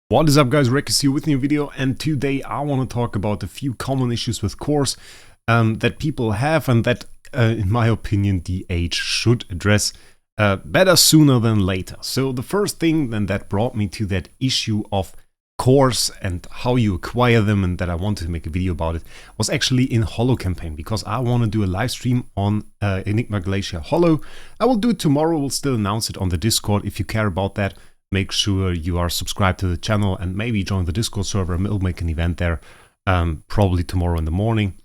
What is up, guys? Wraec is here with a new video, and today I want to talk about a few common issues with cores that people have and that, in my opinion, the age should address better sooner than later. So the first thing then that brought me to that issue of cores and how you acquire them, and that I wanted to make a video about it, was actually in Holo campaign, because I want to do a live stream on Enigma Glacier Holo. I will do it tomorrow. We'll still announce it on the Discord. If you care about that, make sure you are subscribed to the channel and maybe join the Discord server. We'll make an event there probably tomorrow in the morning.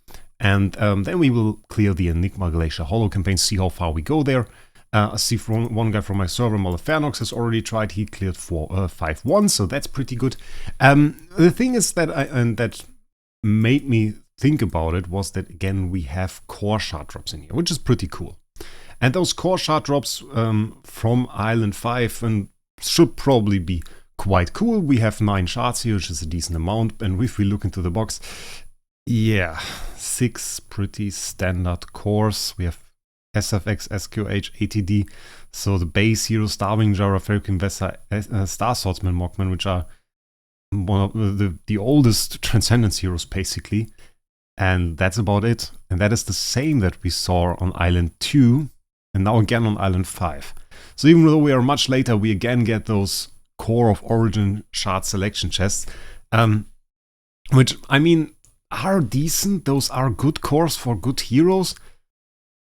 And then we will clear the Enigma Glacier Holo campaign, see how far we go there. I see from one guy from my server, Malefernox, has already tried. He cleared 5-1, so that's pretty good. The thing is that that made me think about it was that, again, we have core shard drops in here, which is pretty cool. And those core shard drops from Island 5 and should probably be quite cool. We have 9 shards here, which is a decent amount. And if we look into the box, yeah, 6 pretty standard cores. We have SFX, SQH, ATD. So the base hero, Starving Jar, Ferric Investor, Star Swordsman, Mockman, which are one of the oldest Transcendence heroes, basically. And that's about it. And that is the same that we saw on Island 2 and now again on Island 5. So even though we are much later, we again get those Core of Origin shard selection chests, which, I mean, are decent. Those are good cores for good heroes.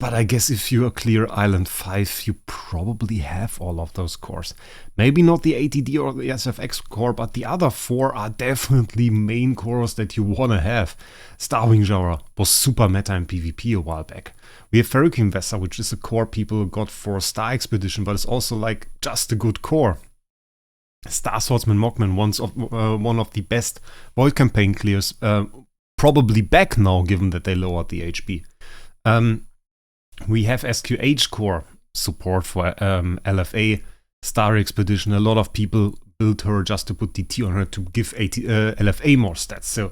But I guess if you clear Island 5, you probably have all of those cores. Maybe not the ATD or the SFX core, but the other 4 are definitely main cores that you want to have. Starving Jar was super meta in PvP a while back. We have Ferric Investor, which is a core people got for Star Expedition, but it's also like just a good core. Star Swordsman Mockman, one of the best Void campaign clears, probably back now, given that they lowered the HP. We have SQH core support for LFA, Star Expedition. A lot of people built her just to put DT on her to give LFA more stats. So,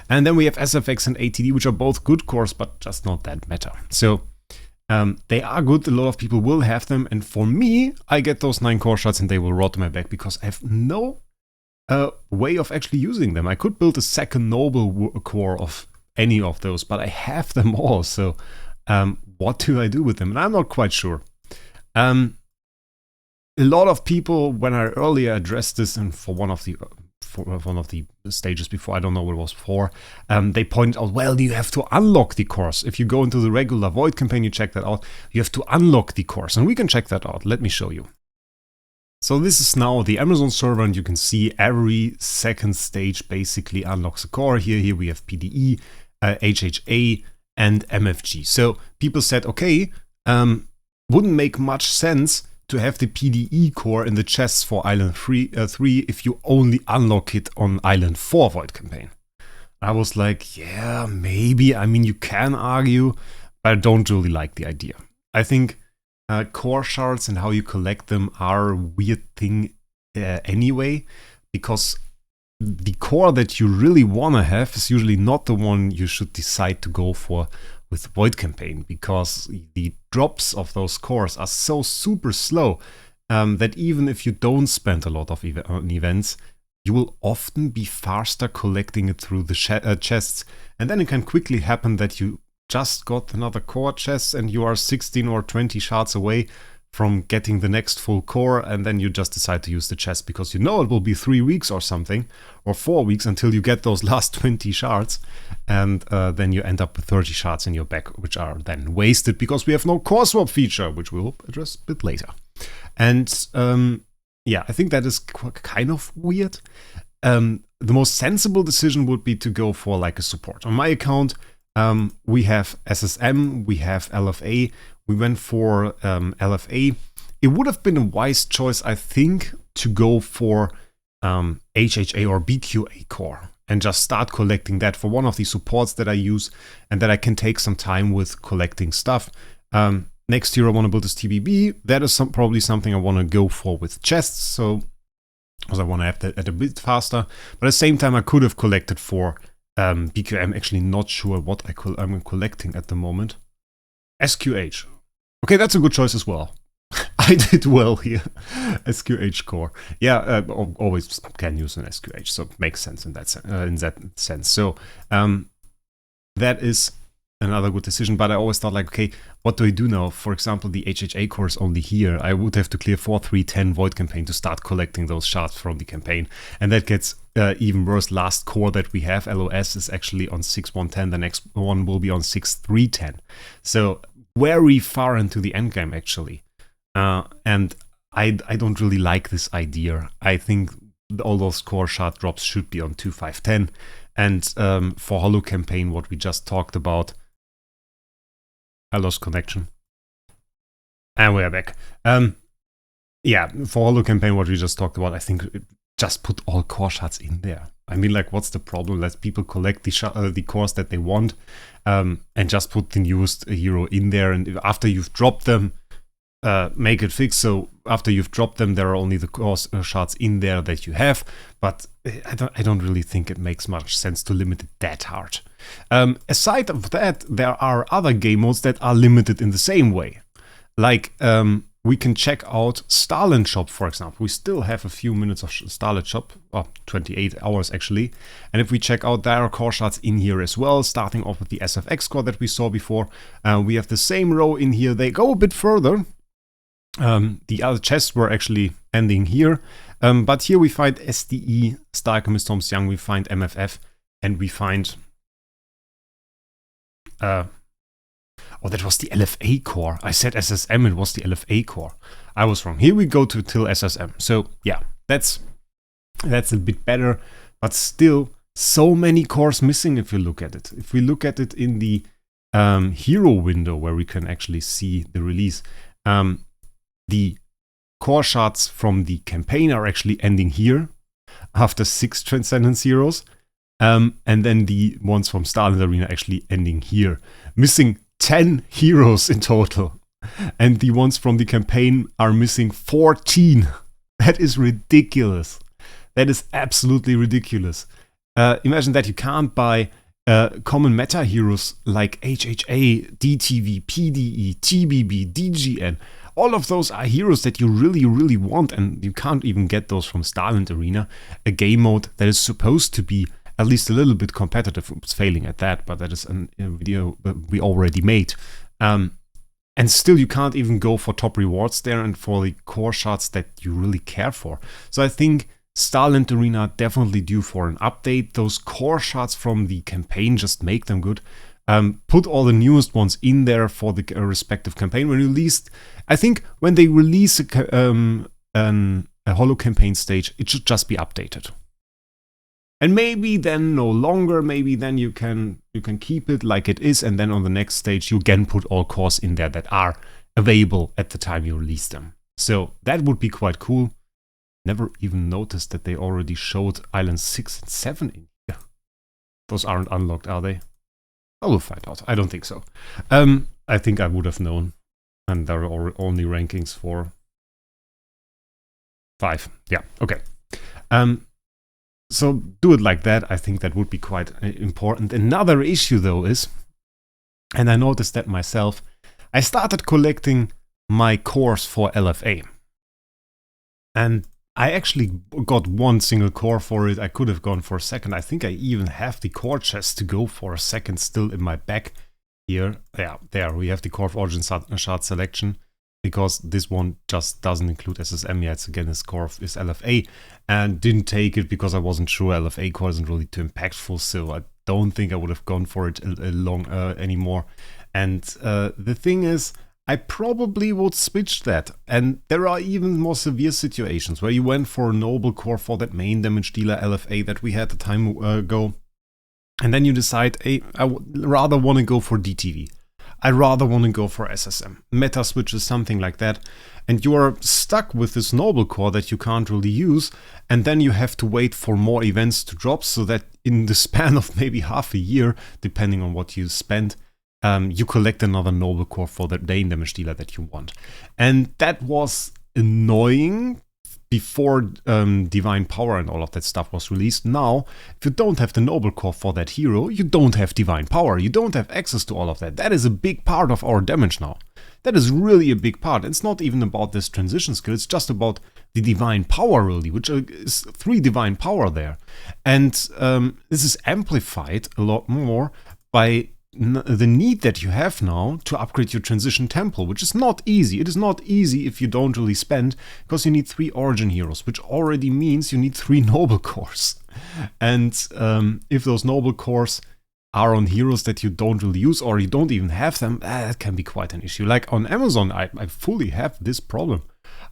and then we have SFX and ATD, which are both good cores, but just not that meta. So they are good. A lot of people will have them. And for me, I get those 9 core shots and they will rot my back because I have no way of actually using them. I could build a second noble core of any of those, but I have them all. So what do I do with them? And I'm not quite sure. A lot of people, when I earlier addressed this, and for one of the stages before, I don't know what it was for, they pointed out, well, you have to unlock the cores. If you go into the regular Void campaign, you check that out, you have to unlock the cores, and we can check that out. Let me show you. So this is now the Amazon server, and you can see every second stage basically unlocks a core. Here we have PDE, HHA, and MFG. So people said, okay, wouldn't make much sense to have the PDE core in the chests for Island 3 if you only unlock it on Island 4 Void campaign. I was like, yeah, maybe. I mean, you can argue, but I don't really like the idea. I think core shards and how you collect them are a weird thing anyway, because the core that you really want to have is usually not the one you should decide to go for with Void campaign, because the drops of those cores are so super slow that even if you don't spend a lot of on events, you will often be faster collecting it through the chests. And then it can quickly happen that you just got another core chest and you are 16 or 20 shards away from getting the next full core, and then you just decide to use the chest because you know it will be 3 weeks or something, or 4 weeks until you get those last 20 shards, and then you end up with 30 shards in your back, which are then wasted because we have no core swap feature, which we'll address a bit later. And yeah, I think that is kind of weird. The most sensible decision would be to go for like a support. On my account, we have SSM, we have LFA. We went for LFA. It would have been a wise choice, I think, to go for HHA or BQA core and just start collecting that for one of the supports that I use and that I can take some time with collecting stuff. Next year I want to build this TBB. That is probably something I want to go for with chests, so because I want to have that at a bit faster. But at the same time, I could have collected for BQA. I'm actually not sure what I'm collecting at the moment. SQH. Okay, that's a good choice as well. I did well here. SQH core. Yeah, always can use an SQH, so it makes sense in that sense. So that is another good decision, but I always thought like, okay, what do I do now? For example, the HHA core is only here. I would have to clear 4-3-10 Void Campaign to start collecting those shards from the campaign. And that gets even worse. Last core that we have, LOS, is actually on 6-1-10. The next one will be on 6-3-10. So very far into the endgame, actually. And I don't really like this idea. I think all those core shard drops should be on 2-5-10. And for Holo Campaign, what we just talked about, I lost connection. And we're back. Yeah, for Holo Campaign, what we just talked about, I think just put all core shards in there. I mean, like, what's the problem? Let people collect the cores that they want, and just put the newest hero in there. And after you've dropped them, make it fixed. So after you've dropped them, there are only the core shards in there that you have. But I don't really think it makes much sense to limit it that hard. Aside of that, there are other game modes that are limited in the same way. Like, we can check out Starland Shop, for example. We still have a few minutes of Starland Shop, 28 hours actually. And if we check out, there are core shards in here as well, starting off with the SFX core that we saw before. We have the same row in here. They go a bit further. The other chests were actually ending here. But here we find SDE, Star Alchemist Holmes Young, we find MFF, and we find... oh, that was the LFA core. I said SSM, it was the LFA core. I was wrong. Here we go to till SSM. So yeah, that's a bit better, but still so many cores missing if you look at it. If we look at it in the hero window where we can actually see the release, the core shards from the campaign are actually ending here after 6 Transcendence heroes. And then the ones from Starland Arena actually ending here. Missing 10 heroes in total. And the ones from the campaign are missing 14. That is ridiculous. That is absolutely ridiculous. Imagine that you can't buy common meta heroes like HHA, DTV, PDE, TBB, DGN. All of those are heroes that you really, really want, and you can't even get those from Starland Arena, a game mode that is supposed to be at least a little bit competitive. It's failing at that, but that is a video we already made. And still you can't even go for top rewards there and for the core shards that you really care for. So I think Starland Arena definitely due for an update. Those core shards from the campaign, just make them good. Put all the newest ones in there for the respective campaign. When released, I think when they release a Holo Campaign stage, it should just be updated. And maybe then no longer, maybe then you can keep it like it is, and then on the next stage you can put all cores in there that are available at the time you release them. So that would be quite cool. Never even noticed that they already showed Islands 6 and 7 in here. Those aren't unlocked, are they? I will find out. I don't think so. I think I would have known. And there are only rankings for 5. Yeah, okay. So do it like that. I think that would be quite important. Another issue though is, and I noticed that myself, I started collecting my cores for LFA. And I actually got one single core for it. I could have gone for a second. I think I even have the core chest to go for a second still in my bag here. Yeah, there we have the core of Origin shard selection, because this one just doesn't include SSM yet. Again, this core is LFA, and didn't take it because I wasn't sure. LFA core isn't really too impactful, so I don't think I would have gone for it anymore. And the thing is, I probably would switch that. And there are even more severe situations where you went for a noble core for that main damage dealer LFA that we had a time ago, and then you decide, hey, I would rather want to go for DTV. I rather want to go for SSM. Meta switches, something like that. And you are stuck with this noble core that you can't really use, and then you have to wait for more events to drop, so that in the span of maybe half a year, depending on what you spend, you collect another noble core for that main damage dealer that you want. And that was annoying before Divine Power and all of that stuff was released. Now, if you don't have the noble core for that hero, you don't have Divine Power. You don't have access to all of that. That is a big part of our damage now. that is really a big part. It's not even about this transition skill, it's just about the divine power really, which is 3 divine power there. And this is amplified a lot more by the need that you have now to upgrade your transition temple, which is not easy. It is not easy if you don't really spend, because you need 3 origin heroes, which already means you need 3 noble cores. And if those noble cores are on heroes that you don't really use, or you don't even have them, that can be quite an issue. Like on Amazon, I fully have this problem.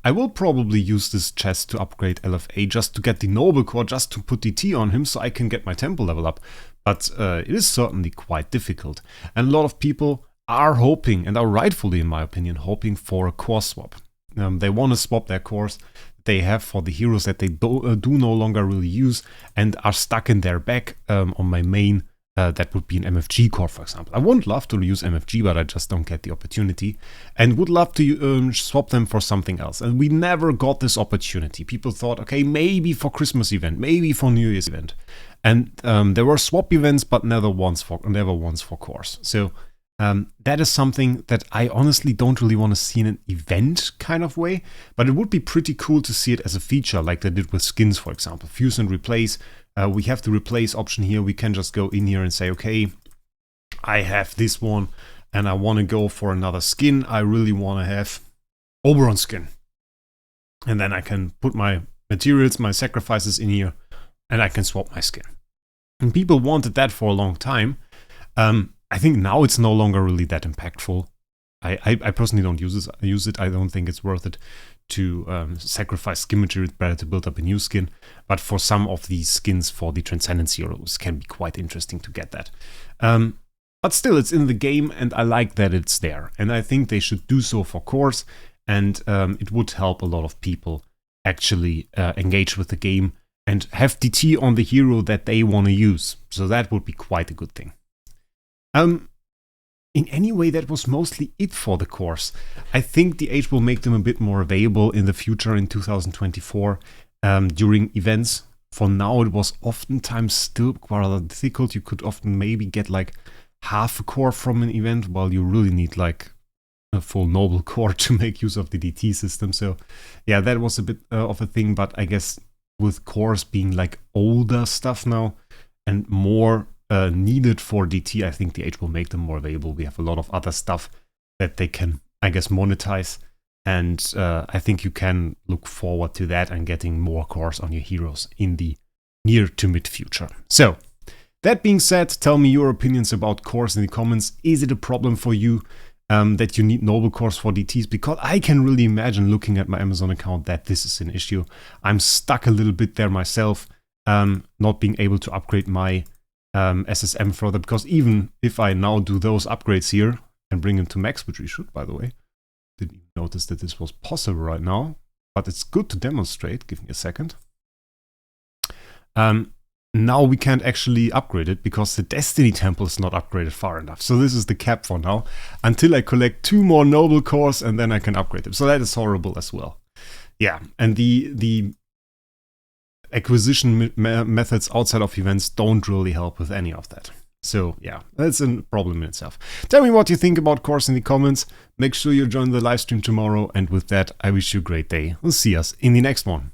I will probably use this chest to upgrade LFA just to get the noble core, just to put DT on him so I can get my temple level up. But it is certainly quite difficult. And a lot of people are hoping, and are rightfully in my opinion, hoping for a core swap. They want to swap their cores they have for the heroes that they do no longer really use and are stuck in their back. On my main, that would be an MFG core, for example. I would love to use MFG, but I just don't get the opportunity. And would love to swap them for something else. And we never got this opportunity. People thought, okay, maybe for Christmas event, maybe for New Year's event. And there were swap events, but never once for cores. So that is something that I honestly don't really want to see in an event kind of way. But it would be pretty cool to see it as a feature, like they did with skins, for example. Fuse and replace. We have the replace option here. We can just go in here and say, okay, I have this one and I want to go for another skin. I really want to have Oberon skin. And then I can put my materials, my sacrifices in here, and I can swap my skin. And people wanted that for a long time. I think now it's no longer really that impactful. I personally don't use it. I don't think it's worth it to sacrifice skin material. Better to build up a new skin. But for some of these skins for the Transcendence heroes can be quite interesting to get that. But still, it's in the game and I like that it's there. And I think they should do so for cores. And it would help a lot of people actually engage with the game and have DT on the hero that they want to use. So that would be quite a good thing. In any way, that was mostly it for the cores. I think the Age will make them a bit more available in the future in 2024 during events. For now, it was oftentimes still quite difficult. You could often maybe get like half a core from an event, while you really need like a full noble core to make use of the DT system. So yeah, that was a bit of a thing, but I guess with cores being like older stuff now and more needed for DT, I think the Age will make them more available. We have a lot of other stuff that they can, I guess, monetize. And I think you can look forward to that and getting more cores on your heroes in the near to mid future. So, that being said, tell me your opinions about cores in the comments. Is it a problem for you that you need noble cores for DTs? Because I can really imagine, looking at my Amazon account, that this is an issue. I'm stuck a little bit there myself, not being able to upgrade my SSM further, because even if I now do those upgrades here and bring them to max, which we should, by the way, didn't even notice that this was possible right now, but it's good to demonstrate. Give me a second. Now we can't actually upgrade it because the Destiny Temple is not upgraded far enough. So this is the cap for now, until I collect 2 more noble cores and then I can upgrade them. So that is horrible as well. Yeah, and the acquisition methods outside of events don't really help with any of that. So yeah, that's a problem in itself. Tell me what you think about cores in the comments. Make sure you join the live stream tomorrow. And with that, I wish you a great day. We'll see us in the next one.